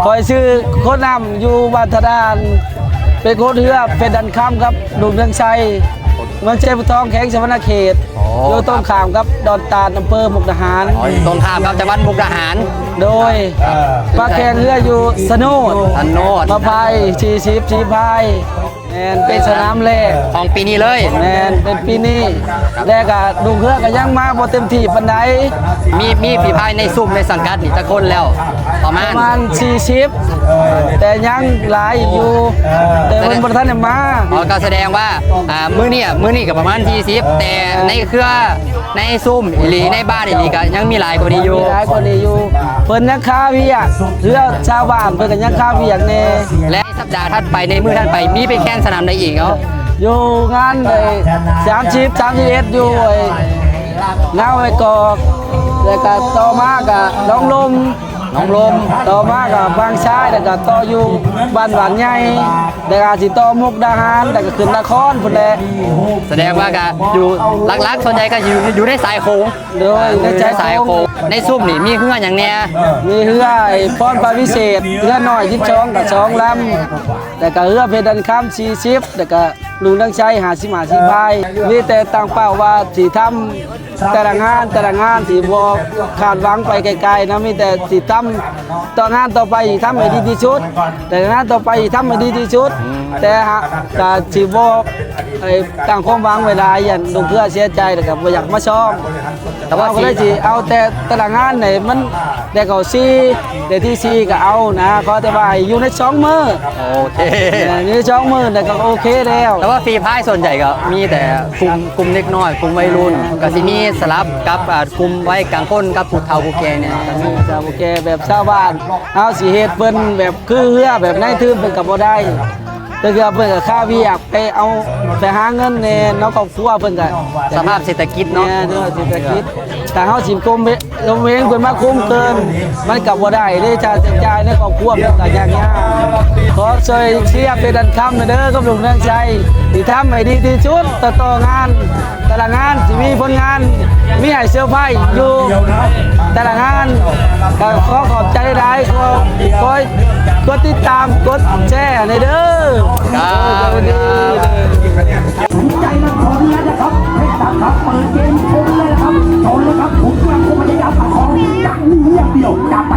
คอยชื่อโคตรนำอยู่บ้านธดานเป็นโคตรเรือเป็นดันค้ำครับลุงเรืองชัยเมืองเชียงทองแข็งสวรรณเขตอยู่ต้นขามครับดอนตาลอำเภอมุกดาหารตรงข้ามครับจังหวัดมุกดาหารโดยปลาแข่งเรืออยู่สนุดมาพายชีพายแมนเป็นสนามแรกของปีนี้เลยแมนเป็นปีนี้แรกอะดูเรือก็ยังมาบ่เต็มที่ปันใดมีฝีพายในซุ้มในสังกัดนี่จะคนแล้วประมาณ40แต่ยังหลายอยู่แต่เพิ่นบ่ทันได้มาก็แสดงว่ามื้อนี้ก็ประมาณ40แต่ในเครือในซุ้มอีหลีในบ้านอีหลีก็ยังมีหลายกว่านี้อยู่เพิ่นยังค้าเวียกเรือชาวบ้านเพิ่นก็ยังค้าเวียกแน่และสัปดาห์ถัดไปในมื้อถัดไปมีไปแข่งสนามใดอีกเนาะอยู่งาน31อยู่เงาไอ้กอกแล้วก็ต่อมาก็น้องลมต่อมากับบางชายแล้วก็ต่ออยู่บ้านหวานใหญ่แล้วก็สิต่อมุกดาหารแล้วก็ขึ้นนครพุ่นแหละแสดงว่าก็อยู่หลักๆส่วนใหญ่ก็อยู่ในสายโค้งโดยในสายโค้งในซุ้มนี่มีเฮืออย่างเนี้ยมีเฮือไอ้พรปลาวิเศษเฮือน้อย22กับ2ลำแล้วก็เฮือเพดันค้ำ40แล้วก็ลุงเรืองชัย50พายมีแต่ตั้งเป้าว่าสิทำแต่ละงานสิบ่คาดหวังไปไกลๆนะมีแต่สิทำต่องานต่อไปทำให้ดีที่สุดแต่งานต่อไปทำให้ดีที่สุดแต่ก็สิบ่ตั้งความหวังไว้หลายอย่างลุงเพื่อเสียใจแล้วก็บ่อยากมาซ้อมแต่ว่าก็เลยสิเอาแต่ละงานไหนมันแต่เขาแต่ที่4ก็เอานะขอแต่ว่าอยู่ใน2มื้อโอเคใน2มื้อแต่ก็โอเคแล้วแต่ว่าฟรีพายส่วนใหญ่ก็มีแต่กลุ่มเล็กน้อยกลุ่มวัยรุ่นก็สิมีสลับกับกลุ่มไว้กลางคนกับผู้เฒ่าผู้แก่เนี่ยมีชาวผู้แก่แบบชาวบ้านเอาสิเฮ็ดเพิ่นแบบคือเฮือแบบนายทื่นเพิ่นก็บ่ได้แต่คือเพิ่นก็ค่าเวียกไปหาเงินแน่เนาะครอบครัวเพิ่นก็สภาพเศรษฐกิจเนาะเศรษฐกิจถ้าเฮาสิคุมเว้งเพิ่นมาคุมเกินมันก็บ่ได้เด้จะจ่ายในครอบครัวมันก็ยากขอช่วยเชียร์เป็นดันคำเด้อกับลุงเรืองชัยที่ทำให้ดีที่สุดต่องานแต่ละงานสิมีผลงานมีให้เซอร์ไพรส์อยู่แต่ละงานก็ขอขอบใจหลายขอกดติดตามกดแชร์ในเด้อครับใจมันพอแล้วนะครับให้ตัดครับเปิดเกมชนเลยนะครับชนเลยครับผมกำลังพยายามตัดของจังนี้อย่างเดียวจะไป